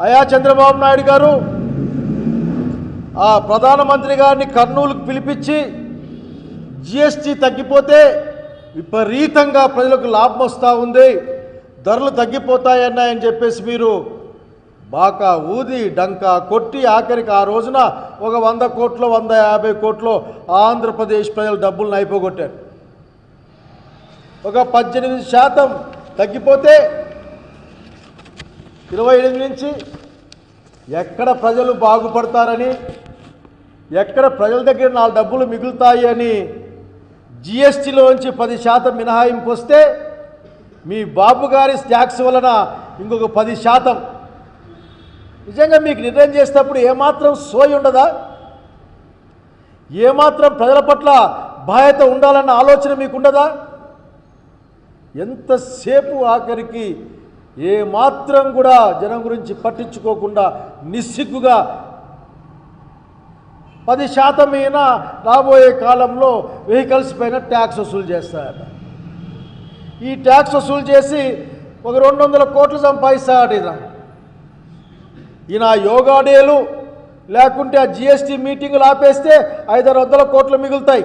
అయా చంద్రబాబు నాయుడు గారు ఆ ప్రధానమంత్రి గారిని కర్నూలుకు పిలిపించి జిఎస్టీ తగ్గిపోతే విపరీతంగా ప్రజలకు లాభం వస్తూ ఉంది, ధరలు తగ్గిపోతాయన్నాయని చెప్పేసి మీరు బాకా ఊది డంకా కొట్టి ఆఖరికి ఆ రోజున ఒక 100 కోట్లు 150 కోట్లు ఆంధ్రప్రదేశ్ ప్రజలు డబ్బులను అయిపోగొట్టారు. ఒక 18% తగ్గిపోతే 28 నుంచి ఎక్కడ ప్రజలు బాగుపడతారని, ఎక్కడ ప్రజల దగ్గర 4 డబ్బులు మిగులుతాయి అని జిఎస్టీలోంచి 10% మినహాయింపు వస్తే మీ బాబు గారి ట్యాక్స్ వలన ఇంకొక 10%. నిజంగా మీకు నిర్ణయం చేసేటప్పుడు ఏమాత్రం సోయి ఉండదా? ఏమాత్రం ప్రజల పట్ల బాధ్యత ఉండాలన్న ఆలోచన మీకు ఉండదా? ఎంతసేపు ఆఖరికి ఏమాత్రం కూడా జనం గురించి పట్టించుకోకుండా నిస్సిగ్గుగా 10% మీద రాబోయే కాలంలో వెహికల్స్ పైన ట్యాక్స్ వసూలు చేస్తారట. ఈ ట్యాక్స్ వసూలు చేసి ఒక 200 కోట్లు సంపాదిస్తారట. ఈయన యోగా డేలు లేకుంటే ఆ జిఎస్టీ మీటింగులు ఆపేస్తే 500-600 కోట్లు మిగులుతాయి.